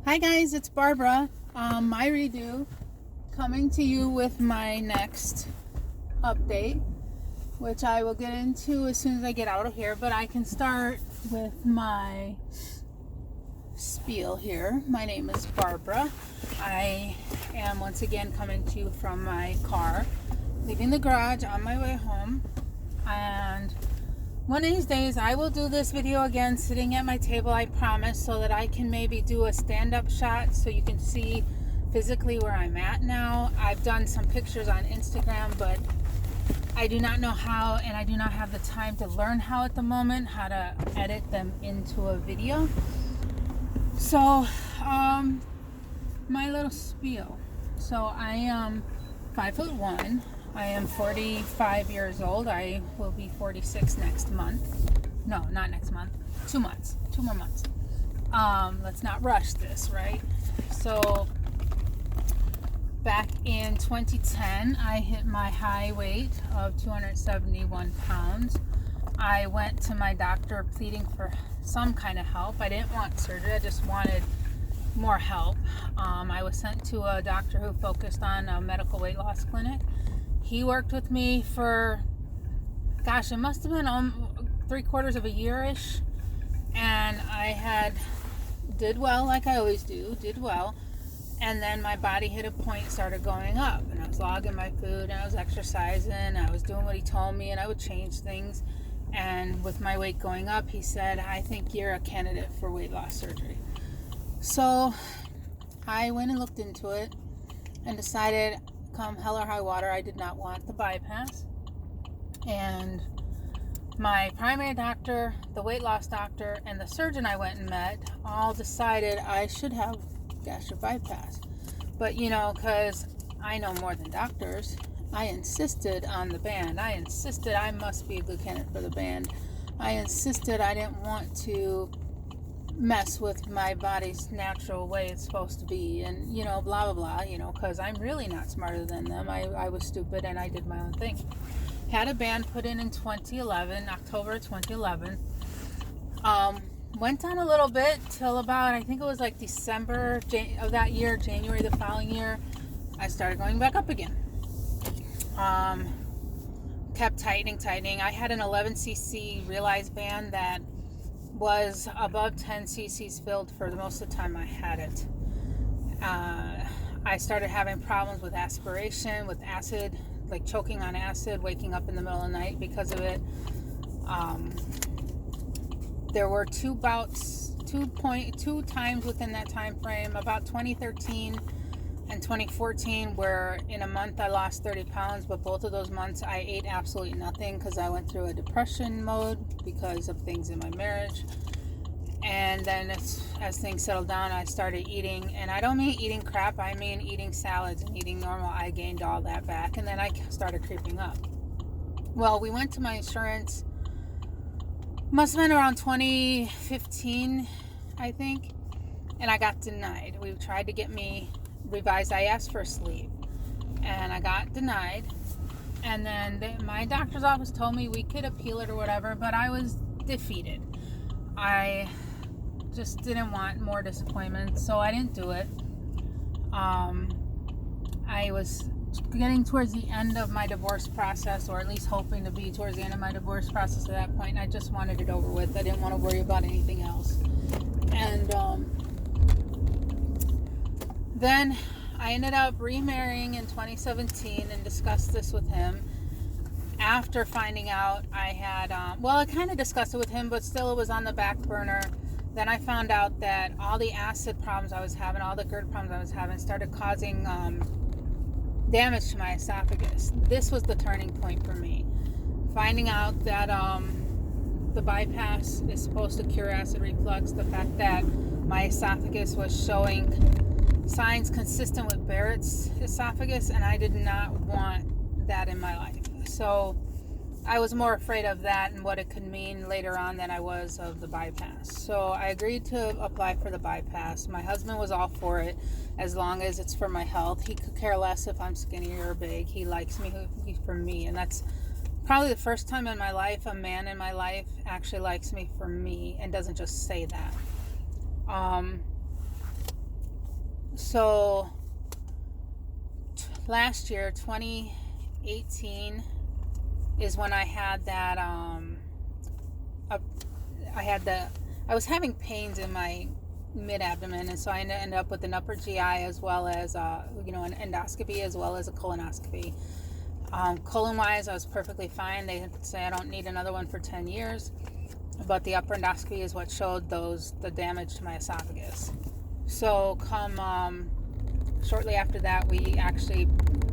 Hi guys, it's Barbara, my redo, coming to you with my next update, which I will get into as soon as I get out of here, but I can start with my spiel here. My name is Barbara. I am once again coming to you from my car, leaving the garage on my way home, and one of these days I will do this video again sitting at my table, I promise, so that I can maybe do a stand-up shot so you can see physically where I'm at now. I've done some pictures on Instagram, but I do not know how, and I do not have the time to learn how at the moment, how to edit them into a video. So, my little spiel. So I am 5'1". I am 45 years old. I will be 46 next month. No, not next month. 2 months. 2 more months. Let's not rush this, right? So, back in 2010, I hit my high weight of 271 pounds. I went to my doctor pleading for some kind of help. I didn't want surgery. I just wanted more help. I was sent to a doctor who focused on a medical weight loss clinic. He worked with me for, it must have been 3/4 of a year-ish. And I did well, like I always do, did well. And then my body hit a point, started going up. And I was logging my food, and I was exercising, and I was doing what he told me, and I would change things. And with my weight going up, he said, I think you're a candidate for weight loss surgery. So I went and looked into it and decided, come hell or high water, I did not want the bypass. And my primary doctor, the weight loss doctor, and the surgeon I went and met all decided I should have gastric bypass. But because I know more than doctors, I insisted on the band. I insisted I must be a good candidate for the band. I insisted I didn't want to mess with my body's natural way it's supposed to be, and blah blah blah, because I'm really not smarter than them. I was stupid and I did my own thing. Had a band put in 2011, October 2011. Went down a little bit till about, I think it was like December of that year, January the following year, I started going back up again. Kept tightening. I had an 11cc Realize band that was above 10 cc's filled for the most of the time I had it. I started having problems with aspiration, with acid, like choking on acid, waking up in the middle of the night because of it. There were two times within that time frame, about 2013 and 2014, where in a month I lost 30 pounds, but both of those months I ate absolutely nothing because I went through a depression mode because of things in my marriage. And then as things settled down, I started eating, and I don't mean eating crap, I mean eating salads and eating normal. I gained all that back, and then I started creeping up. Well, we went to my insurance, must have been around 2015, I think, and I got denied. We tried to get me revised. I asked for a sleeve, and I got denied. And then my doctor's office told me we could appeal it or whatever, but I was defeated. I just didn't want more disappointment, so I didn't do it. I was getting towards the end of my divorce process, or at least hoping to be towards the end of my divorce process at that point, and I just wanted it over with. I didn't want to worry about anything else. And then I ended up remarrying in 2017 and discussed this with him. After finding out I had, I kind of discussed it with him, but still it was on the back burner. Then I found out that all the acid problems I was having, all the GERD problems I was having, started causing damage to my esophagus. This was the turning point for me. Finding out that the bypass is supposed to cure acid reflux, the fact that my esophagus was showing signs consistent with Barrett's esophagus, and I did not want that in my life. So I was more afraid of that and what it could mean later on than I was of the bypass. So I agreed to apply for the bypass. My husband was all for it, as long as it's for my health. He could care less if I'm skinny or big. He likes me for me, and that's probably the first time in my life a man in my life actually likes me for me and doesn't just say that. So last year, 2018, is when I had that, I was having pains in my mid-abdomen, and so I ended up with an upper GI as well as, an endoscopy as well as a colonoscopy. Colon-wise, I was perfectly fine. They say I don't need another one for 10 years, but the upper endoscopy is what showed the damage to my esophagus. So shortly after that,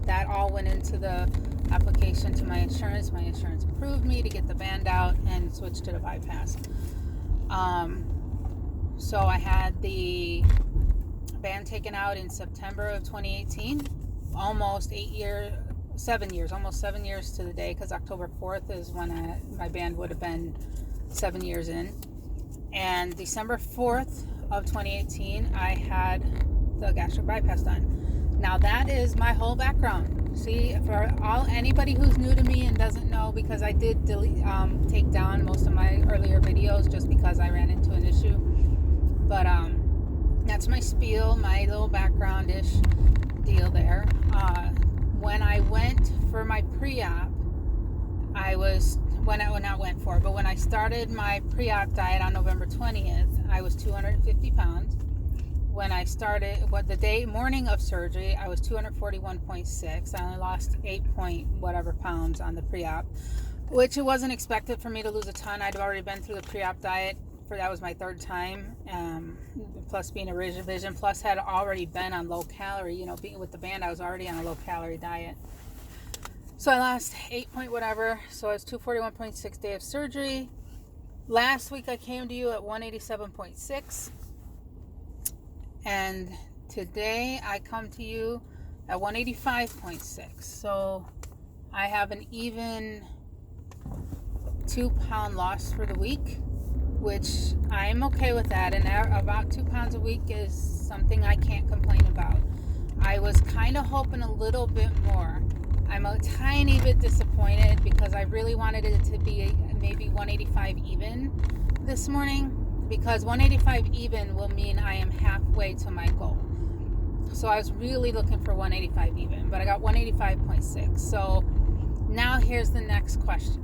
that all went into the application to my insurance. My insurance approved me to get the band out and switch to the bypass. So I had the band taken out in September of 2018, almost 7 years to the day, because October 4th is when my band would have been 7 years in. And December 4th of 2018, I had the gastric bypass done. Now that is my whole background. See, for anybody who's new to me and doesn't know, because I did take down most of my earlier videos just because I ran into an issue. But that's my spiel, my little background-ish deal there. When I went for my pre-op, when I started my pre-op diet on November 20th, I was 250 pounds. When I started, morning of surgery, I was 241.6. I only lost 8 pounds on the pre-op, which it wasn't expected for me to lose a ton. I'd already been through the pre-op diet. That was my third time, plus being a revision, plus had already been on low calorie. Being with the band, I was already on a low calorie diet. So I lost 8 so I was 241.6 day of surgery. Last week I came to you at 187.6. And today I come to you at 185.6. So I have an even 2 pound loss for the week, which I'm okay with that. And about 2 pounds a week is something I can't complain about. I was kind of hoping a little bit more. I'm a tiny bit disappointed because I really wanted it to be maybe 185 even this morning, because 185 even will mean I am halfway to my goal. So I was really looking for 185 even, but I got 185.6. So now here's the next question.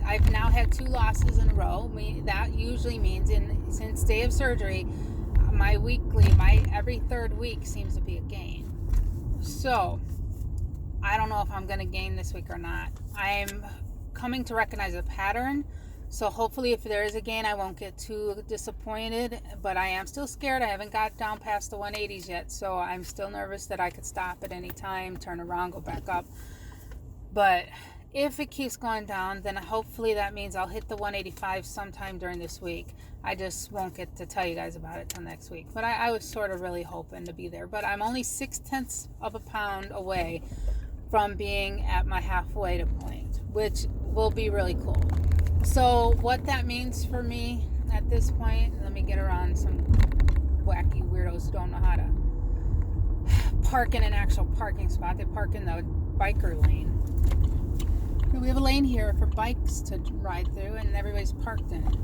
I've now had 2 losses in a row. That usually means since day of surgery, my every third week seems to be a gain. So I don't know if I'm going to gain this week or not. I'm coming to recognize a pattern. So hopefully if there is a gain, I won't get too disappointed, but I am still scared. I haven't got down past the 180s yet. So I'm still nervous that I could stop at any time, turn around, go back up. But if it keeps going down, then hopefully that means I'll hit the 185 sometime during this week. I just won't get to tell you guys about it till next week. But I was sort of really hoping to be there. But I'm only 0.6 of a pound away from being at my halfway point, which will be really cool. So what that means for me at this point, let me get around some wacky weirdos who don't know how to park in an actual parking spot. They park in the biker lane. We have a lane here for bikes to ride through, and everybody's parked in it.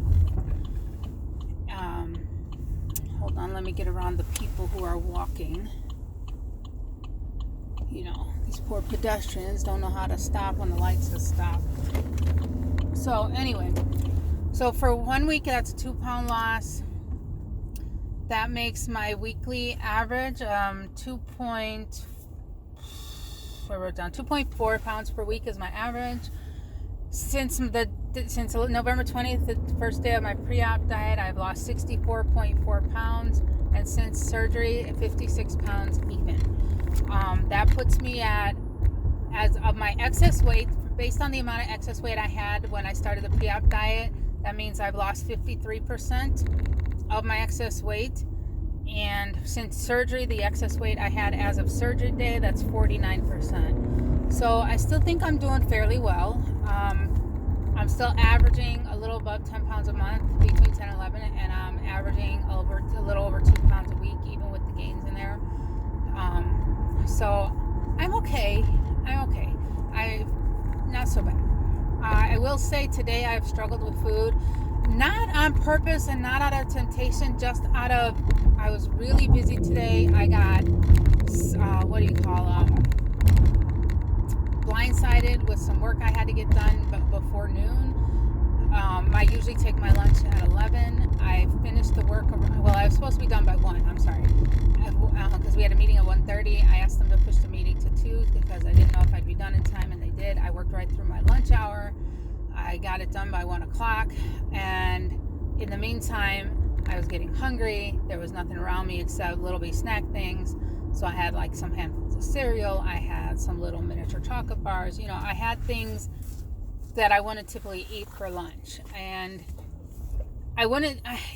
Hold on, let me get around the people who are walking. These poor pedestrians don't know how to stop when the light says stop. So anyway, for 1 week, that's a 2 pound loss. That makes my weekly average 2.4 pounds per week is my average. Since November 20th, the first day of my pre-op diet, I've lost 64.4 pounds, and since surgery, 56 pounds even. That puts me as of my excess weight, based on the amount of excess weight I had when I started the pre-op diet. That means I've lost 53% of my excess weight. And since surgery, the excess weight I had as of surgery day, that's 49%. So I still think I'm doing fairly well. I'm still averaging a little above 10 pounds a month, between 10 and 11, and I'm averaging a little over 2 pounds a week, even with the gains in there. So I'm okay. Not so bad. I will say today I've struggled with food. not on purpose and not out of temptation, just out of, I was really busy today. I got, blindsided with some work I had to get done before noon. I usually take my lunch at 11. I finished the work, I was supposed to be done by 1, I'm sorry. Because we had a meeting at 1:30. I asked them to push the meeting to 2 because I didn't know if I'd be done in time, and they did. I worked right through my lunch hour. I got it done by 1 o'clock, and in the meantime, I was getting hungry. There was nothing around me except little bitty snack things. So I had like some handfuls of cereal. I had some little miniature chocolate bars. I had things that I wouldn't typically eat for lunch. And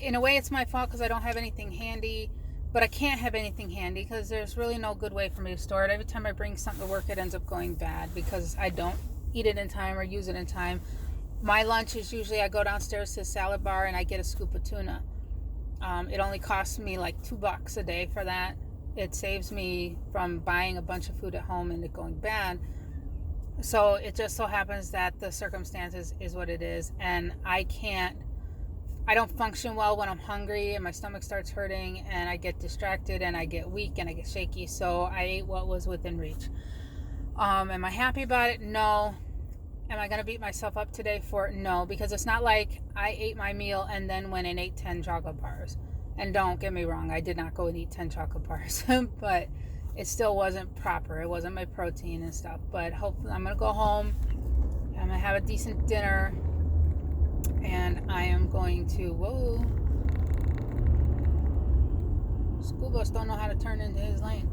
in a way, it's my fault because I don't have anything handy. But I can't have anything handy because there's really no good way for me to store it. Every time I bring something to work, it ends up going bad because I don't eat it in time or use it in time. My lunch is usually I go downstairs to the salad bar and I get a scoop of tuna. It only costs me like $2 a day for that. It saves me from buying a bunch of food at home and it going bad. So it just so happens that the circumstances is what it is, and I don't function well when I'm hungry and my stomach starts hurting and I get distracted and I get weak and I get shaky. So I ate what was within reach. Am I happy about it? No. Am I going to beat myself up today for it? No, because it's not like I ate my meal and then went and ate 10 chocolate bars. And don't get me wrong, I did not go and eat 10 chocolate bars, but it still wasn't proper. It wasn't my protein and stuff. But hopefully I'm going to go home. I'm going to have a decent dinner. And I am going to, school bus don't know how to turn into his lane.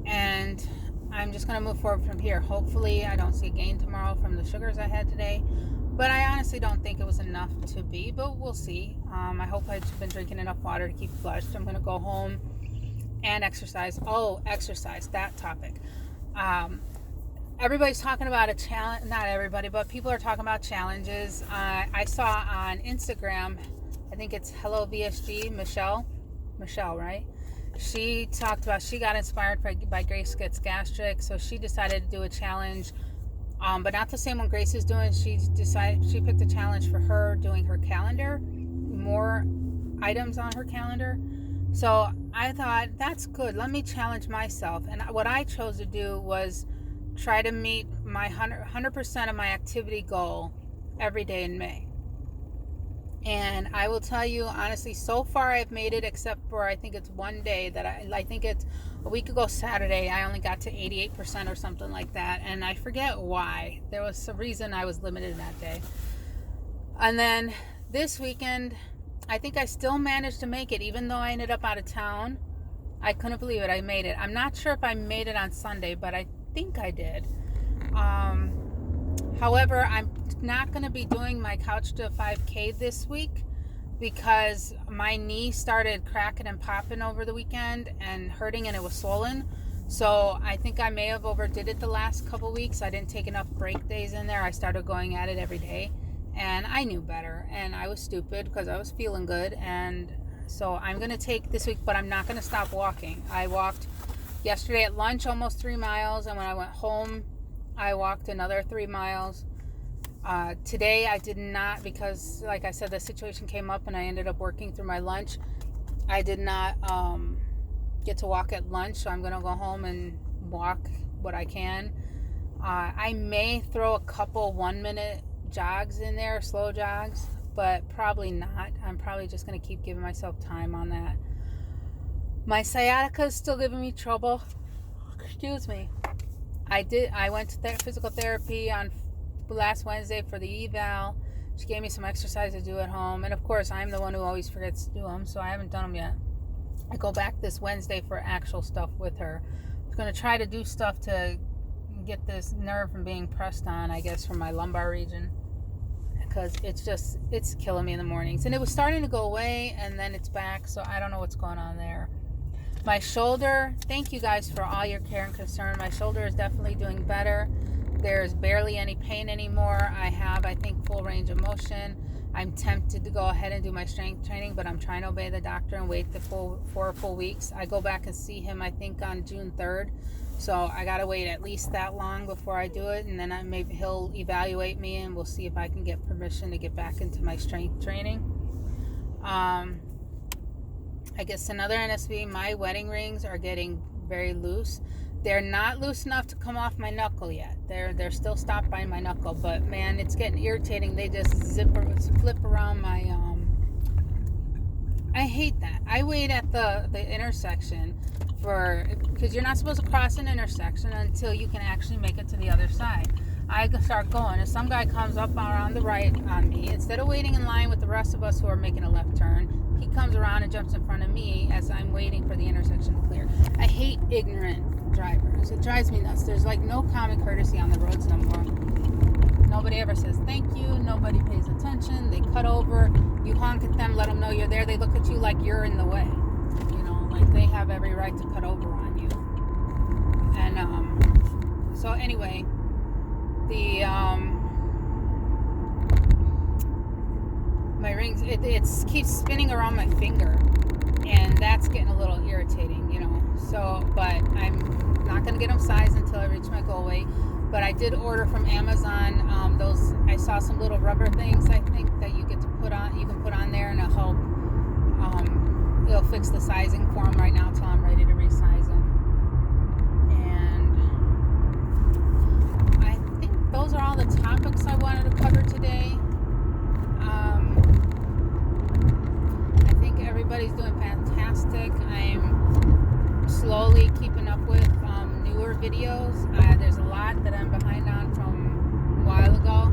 And I'm just going to move forward from here. Hopefully I don't see a gain tomorrow from the sugars I had today. But I honestly don't think it was enough to be, but we'll see. I hope I've been drinking enough water to keep flushed. I'm going to go home and exercise. Oh, exercise, that topic. Everybody's talking about a challenge. Not everybody, but people are talking about challenges. I saw on Instagram, I think it's Hello VSG, Michelle, right? She talked about, she got inspired by Grace Gets Gastric, so she decided to do a challenge, but not the same one Grace is doing. She picked a challenge for her, doing her calendar, more items on her calendar. So I thought, that's good. Let me challenge myself. And what I chose to do was try to meet my 100% of my activity goal every day in May. And I will tell you, honestly, so far I've made it, except for I think it's one day that I think it's a week ago Saturday, I only got to 88% or something like that. And I forget why. There was some reason I was limited that day. And then this weekend, I think I still managed to make it, even though I ended up out of town. I couldn't believe it. I made it. I'm not sure if I made it on Sunday, but I think I did. However, I'm not going to be doing my Couch to 5K this week because my knee started cracking and popping over the weekend and hurting, and it was swollen. So I think I may have overdid it the last couple weeks. I didn't take enough break days in there. I started going at it every day, and I knew better, and I was stupid because I was feeling good. And so I'm going to take this week, but I'm not going to stop walking. I walked yesterday at lunch almost 3 miles, and when I went home I walked another 3 miles. Today I did not, because like I said, the situation came up and I ended up working through my lunch. I did not get to walk at lunch, so I'm going to go home and walk what I can. I may throw a couple 1-minute jogs in there, slow jogs, but probably not. I'm probably just going to keep giving myself time on that. My sciatica is still giving me trouble. Excuse me. I went to physical therapy on last Wednesday for the eval. She gave me some exercise to do at home. And of course, I'm the one who always forgets to do them, so I haven't done them yet. I go back this Wednesday for actual stuff with her. I'm going to try to do stuff to get this nerve from being pressed on, I guess, from my lumbar region. Because it's killing me in the mornings. And it was starting to go away, and then it's back, so I don't know what's going on there. My shoulder, thank you guys for all your care and concern. My shoulder is definitely doing better. There's barely any pain anymore. I have, I think, full range of motion. I'm tempted to go ahead and do my strength training, but I'm trying to obey the doctor and wait the 4 full weeks. I go back and see him, I think, on June 3rd. So I got to wait at least that long before I do it. And then maybe he'll evaluate me and we'll see if I can get permission to get back into my strength training. I guess another NSV, my wedding rings are getting very loose. They're not loose enough to come off my knuckle yet. They're still stopped by my knuckle, but man, it's getting irritating. They just flip around my I hate that. I wait at the intersection because you're not supposed to cross an intersection until you can actually make it to the other side. I start going. If some guy comes up around the right on me, instead of waiting in line with the rest of us who are making a left turn, he comes around and jumps in front of me as I'm waiting for the intersection to clear. I hate ignorant drivers. It drives me nuts. There's like no common courtesy on the roads no more. Nobody ever says thank you. Nobody pays attention. They cut over. You honk at them, let them know you're there. They look at you like you're in the way. You know, like they have every right to cut over on you. And so anyway, the my rings, it keeps spinning around my finger, and that's getting a little irritating, you know. So, but I'm not gonna get them sized until I reach my goal weight. But I did order from Amazon those. I saw some little rubber things, I think, that you get to put on. You can put on there, and it'll help. It'll fix the sizing for them right now until I'm ready to resize them. And I think those are all the topics I wanted to cover today. I think everybody's doing fantastic. I'm slowly keeping up with newer videos. There's a lot that I'm behind on from a while ago,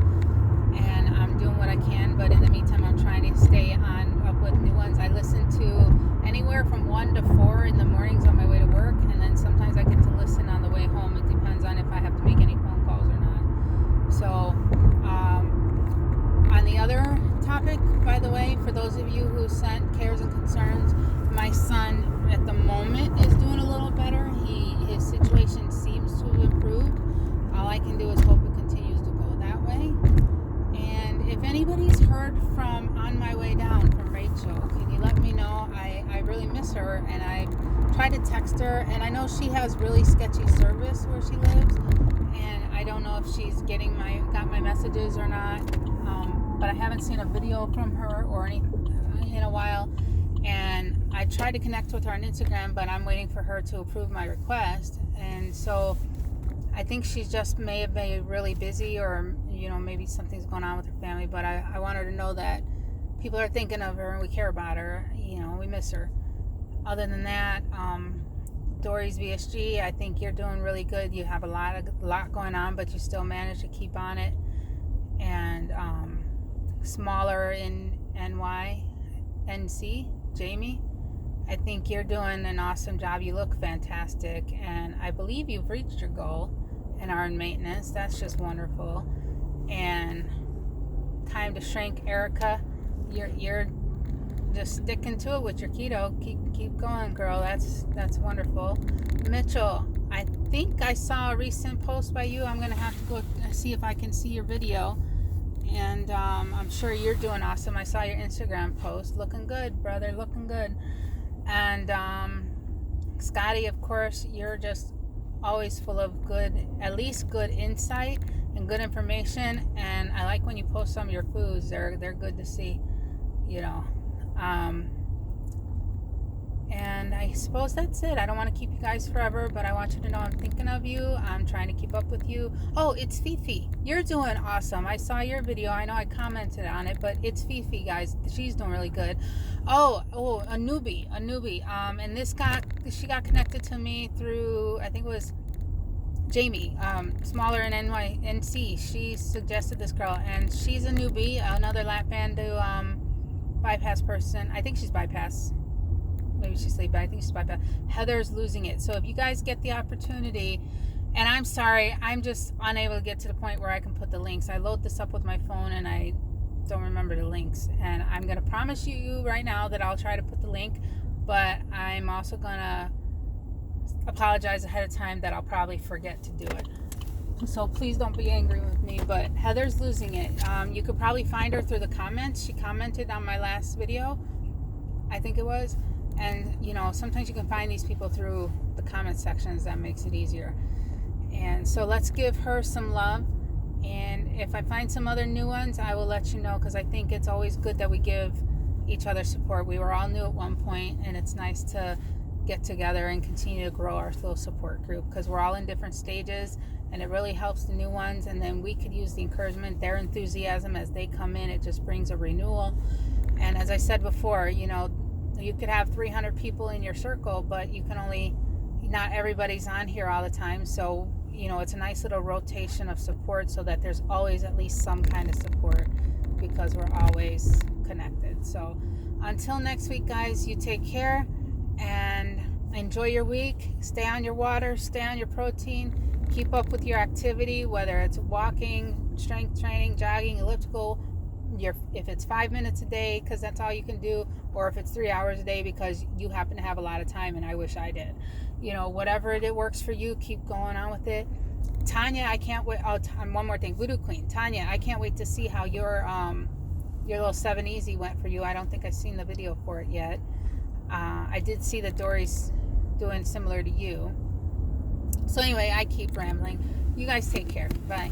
and I'm doing what I can, but in the meantime I'm trying to stay up with new ones. I listen to anywhere from 1 to 4 in the mornings on my way to work, and then sometimes I get to listen on the way home. It depends on if I have to make any phone calls or not. So on the other topic, by the way, for those of you who sent cares and concerns, my son at the moment is doing a little better. His situation seems to have improved. All I can do is hope it continues to go that way. And if anybody's heard from On My Way Down from Rachel, can you let me know? I really miss her, and I tried to text her, and I know she has really sketchy service where she lives, and I don't know if she's got my messages or not. But I haven't seen a video from her or any in a while. And I tried to connect with her on Instagram, but I'm waiting for her to approve my request. And so I think she just may have been really busy, or, you know, maybe something's going on with her family. But I want her to know that people are thinking of her and we care about her. You know, we miss her. Other than that, Dory's VSG, I think you're doing really good. You have a lot going on, but you still manage to keep on it. And Smaller in NC, Jamie, I think you're doing an awesome job. You look fantastic, and I believe you've reached your goal and are in maintenance. That's just wonderful. And Time to Shrink, Erica, you're just sticking to it with your keto. Keep going, girl. That's wonderful. Mitchell, I think I saw a recent post by you. I'm gonna have to go see if I can see your video. And I'm sure you're doing awesome. I saw your Instagram post. Looking good, brother. Looking good. And Scotty, of course, you're just always full of at least good insight and good information. And I like when you post some of your foods. They're good to see, you know. And I suppose that's it. I don't want to keep you guys forever, but I want you to know I'm thinking of you. I'm trying to keep up with you. Oh, it's Fifi. You're doing awesome. I saw your video. I know I commented on it, but it's Fifi, guys. She's doing really good. Oh, a newbie. And she got connected to me through, I think it was Jamie, Smaller in NC. She suggested this girl, and she's a newbie, another lap band to bypass person. I think she's bypass. Maybe she's sleep, but I think she's bypass. Heather's Losing It. So if you guys get the opportunity, and I'm sorry, I'm just unable to get to the point where I can put the links. I load this up with my phone and I don't remember the links. And I'm going to promise you right now that I'll try to put the link, but I'm also going to apologize ahead of time that I'll probably forget to do it. So please don't be angry with me, but Heather's Losing It. You could probably find her through the comments. She commented on my last video, I think it was. And, you know, sometimes you can find these people through the comment sections. That makes it easier. And so let's give her some love. And if I find some other new ones, I will let you know, because I think it's always good that we give each other's support. We were all new at one point, and it's nice to get together and continue to grow our little support group, because we're all in different stages, and it really helps the new ones. And then we could use the encouragement, their enthusiasm as they come in. It just brings a renewal. And as I said before, you know, you could have 300 people in your circle, but you can only, not everybody's on here all the time. So, you know, it's a nice little rotation of support, so that there's always at least some kind of support, because we're always connected. So until next week, guys, you take care and enjoy your week. Stay on your water, stay on your protein, keep up with your activity, whether it's walking, strength training, jogging, elliptical, if it's 5 minutes a day because that's all you can do, or if it's 3 hours a day because you happen to have a lot of time, and I wish I did. You know, whatever it works for you, keep going on with it. Tanya, I can't wait. Oh, one more thing, Voodoo Queen. Tanya, I can't wait to see how your little 7 Easy went for you. I don't think I've seen the video for it yet. I did see that Dory's doing similar to you. So anyway, I keep rambling. You guys take care. Bye.